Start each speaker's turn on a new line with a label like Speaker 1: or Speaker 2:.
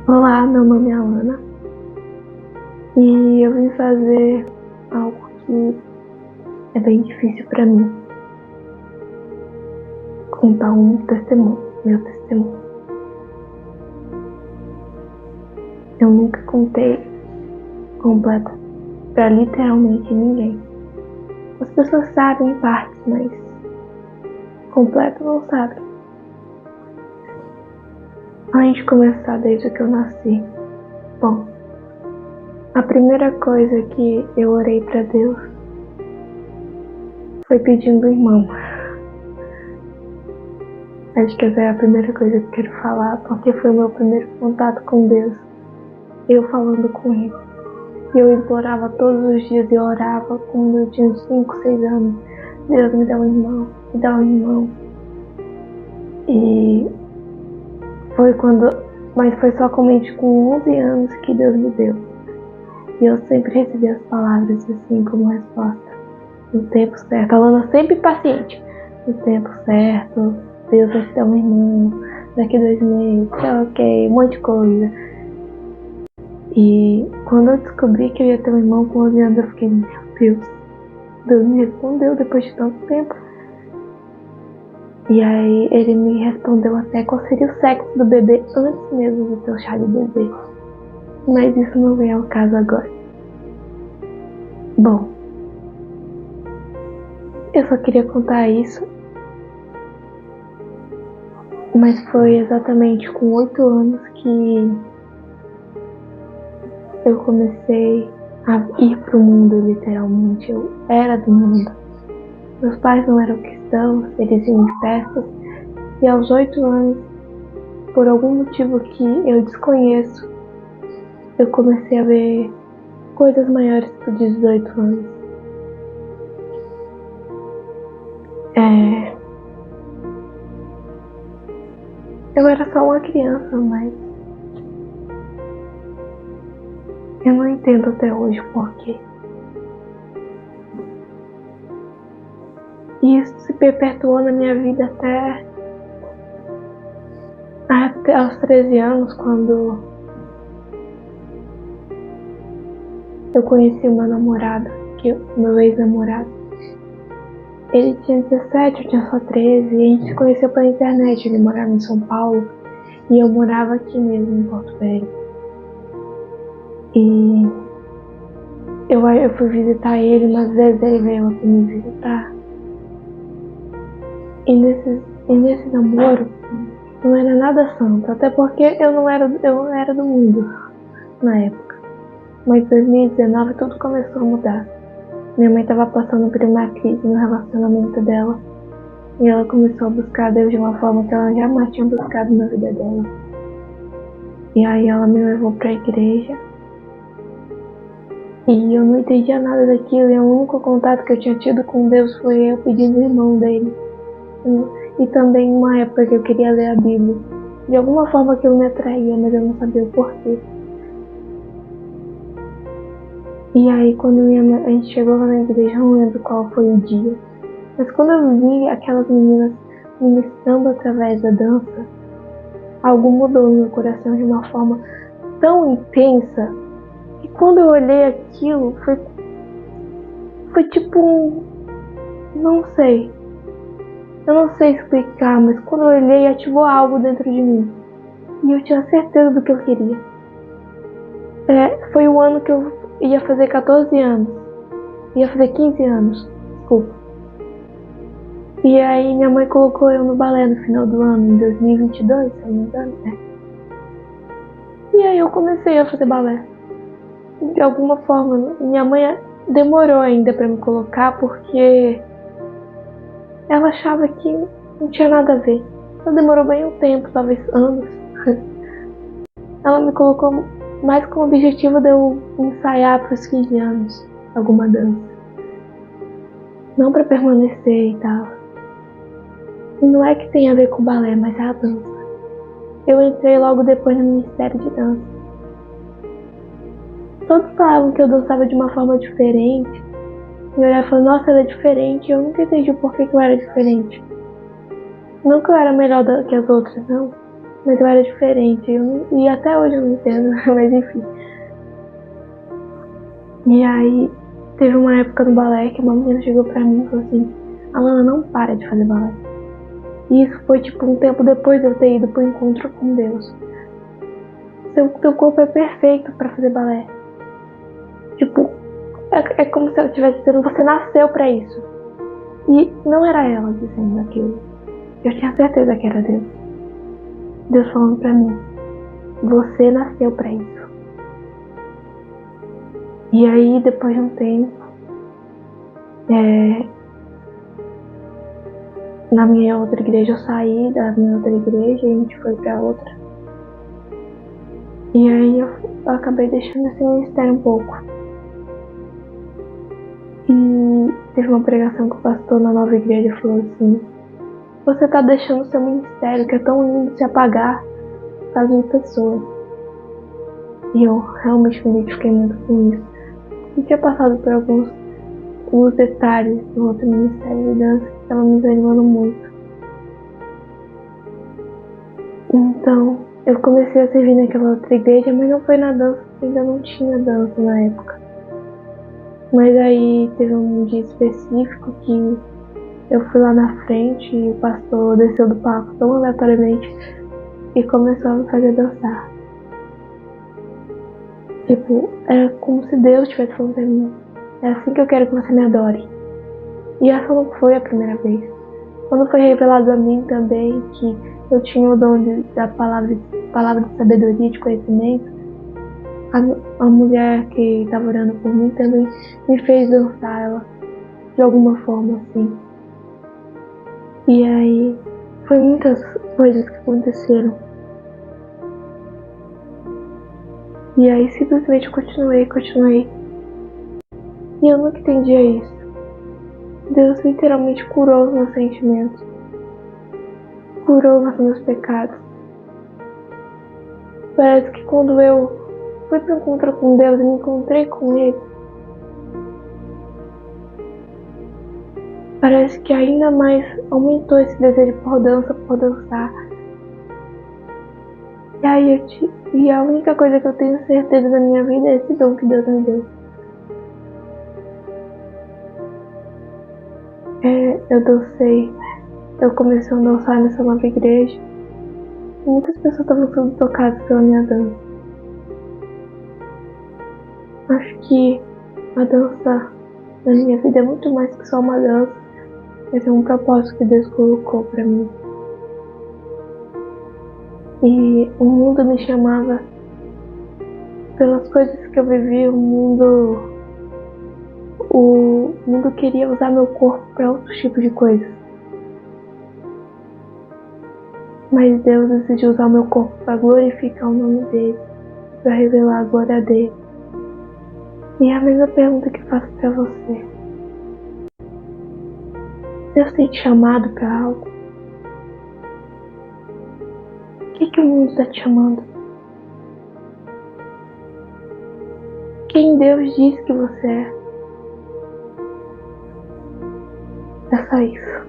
Speaker 1: Olá, meu nome é Alana e eu vim fazer algo que é bem difícil para mim, contar um testemunho, meu testemunho. Eu nunca contei completo para literalmente ninguém. As pessoas sabem em partes, mas completo não sabem. Antes de começar, desde que eu nasci, bom, a primeira coisa que eu orei para Deus foi pedindo um irmão. Acho que essa é a primeira coisa que eu quero falar, porque foi o meu primeiro contato com Deus. Eu falando com Ele. E eu implorava todos os dias e orava quando eu tinha 5, 6 anos. Deus, me dá um irmão, me dá um irmão. E mas foi somente com 11 anos que Deus me deu. E eu sempre recebi as palavras assim como resposta. No tempo certo. A Alana sempre paciente. No tempo certo, Deus vai te dar um irmão. Daqui 2 meses, ok, um monte de coisa. E quando eu descobri que eu ia ter um irmão com 11 anos, eu fiquei, meu Deus, Deus me respondeu depois de tanto tempo. E aí ele me respondeu até qual seria o sexo do bebê antes mesmo de ter o chá de bebê. Mas isso não vem ao caso agora. Bom, eu só queria contar isso. Mas foi exatamente com 8 anos que eu comecei a ir pro mundo, literalmente. Eu era do mundo. Meus pais não eram cristãos, eles iam em festas. E aos 8 anos, por algum motivo que eu desconheço, eu comecei a ver coisas maiores que 18 anos. Eu era só uma criança, mas eu não entendo até hoje o porquê. E isso se perpetuou na minha vida até aos 13 anos, quando eu conheci o meu namorado, meu ex-namorado. Ele tinha 17, eu tinha só 13, e a gente se conheceu pela internet. Ele morava em São Paulo e eu morava aqui mesmo, em Porto Velho. E eu fui visitar ele, umas vezes ele veio aqui me visitar. E nesse namoro não era nada santo, até porque eu não era do mundo na época. Mas em 2019 tudo começou a mudar. Minha mãe estava passando por uma crise no relacionamento dela. E ela começou a buscar Deus de uma forma que ela jamais tinha buscado na vida dela. E aí ela me levou para a igreja. E eu não entendia nada daquilo. E o único contato que eu tinha tido com Deus foi eu pedindo o irmão dele. E também uma época que eu queria ler a Bíblia. De alguma forma que eu me atraía, mas eu não sabia o porquê. E aí quando a gente chegou lá na igreja, eu não lembro qual foi o dia. Mas quando eu vi aquelas meninas ministrando através da dança, algo mudou no meu coração de uma forma tão intensa. E quando eu olhei aquilo, foi tipo não sei. Eu não sei explicar, mas quando eu olhei, ativou algo dentro de mim. E eu tinha certeza do que eu queria. Foi o ano que eu ia fazer 14 anos. Ia fazer 15 anos, desculpa. E aí minha mãe colocou eu no balé no final do ano, em 2022, se eu não me engano. E aí eu comecei a fazer balé. De alguma forma, minha mãe demorou ainda pra me colocar, porque ela achava que não tinha nada a ver. Ela demorou bem um tempo, talvez anos. Ela me colocou mais com o objetivo de eu ensaiar para os 15 anos alguma dança. Não para permanecer e tal. E não é que tem a ver com balé, mas é a dança. Eu entrei logo depois no Ministério de Dança. Todos falavam que eu dançava de uma forma diferente. E eu olhava e falava, nossa, ela é diferente. Eu nunca entendi o porquê que eu era diferente. Não que eu era melhor que as outras, não. Mas eu era diferente, e até hoje eu não entendo, mas enfim. E aí, teve uma época no balé que uma menina chegou pra mim e falou assim: Alana, não para de fazer balé. E isso foi tipo um tempo depois de eu ter ido pro encontro com Deus. Teu corpo é perfeito pra fazer balé. Tipo, é como se ela estivesse dizendo: você nasceu pra isso. E não era ela dizendo aquilo. Eu tinha certeza que era Deus. Deus falando pra mim: você nasceu pra isso. E aí, depois de um tempo, na minha outra igreja, eu saí da minha outra igreja e a gente foi pra outra. E aí eu acabei deixando esse ministério um pouco. E teve uma pregação que o pastor na nova igreja falou assim: você tá deixando o seu ministério, que é tão lindo, se apagar por causa de pessoas. E eu realmente me identifiquei muito com isso. Eu tinha passado por alguns detalhes do outro ministério de dança que estavam me desanimando muito. Então, eu comecei a servir naquela outra igreja, mas não foi na dança, porque ainda não tinha dança na época. Mas aí teve um dia específico que eu fui lá na frente e o pastor desceu do palco tão aleatoriamente e começou a me fazer dançar. Tipo, era como se Deus estivesse falando pra mim: é assim que eu quero que você me adore. E essa não foi a primeira vez. Quando foi revelado a mim também que eu tinha o dom da palavra de sabedoria, de conhecimento, a mulher que estava orando por mim também me fez dançar ela de alguma forma assim. E aí foi muitas coisas que aconteceram. E aí simplesmente continuei. E eu nunca entendia isso. Deus literalmente curou os meus sentimentos. Curou os meus pecados. Parece que quando eu fui para o encontro com Deus e me encontrei com Ele, parece que ainda mais aumentou esse desejo por dançar. E aí e a única coisa que eu tenho certeza na minha vida é esse dom que Deus me deu. Eu dancei, eu comecei a dançar nessa nova igreja. E muitas pessoas estavam sendo tocadas pela minha dança. Acho que a dança na minha vida é muito mais que só uma dança. Esse é um propósito que Deus colocou pra mim. E o mundo me chamava, pelas coisas que eu vivi, o mundo queria usar meu corpo para outros tipos de coisas. Mas Deus decidiu usar o meu corpo para glorificar o nome dele, para revelar a glória dele. E é a mesma pergunta que eu faço para você: Deus tem te chamado para algo? O que o mundo está te chamando? Quem Deus diz que você é? É só isso.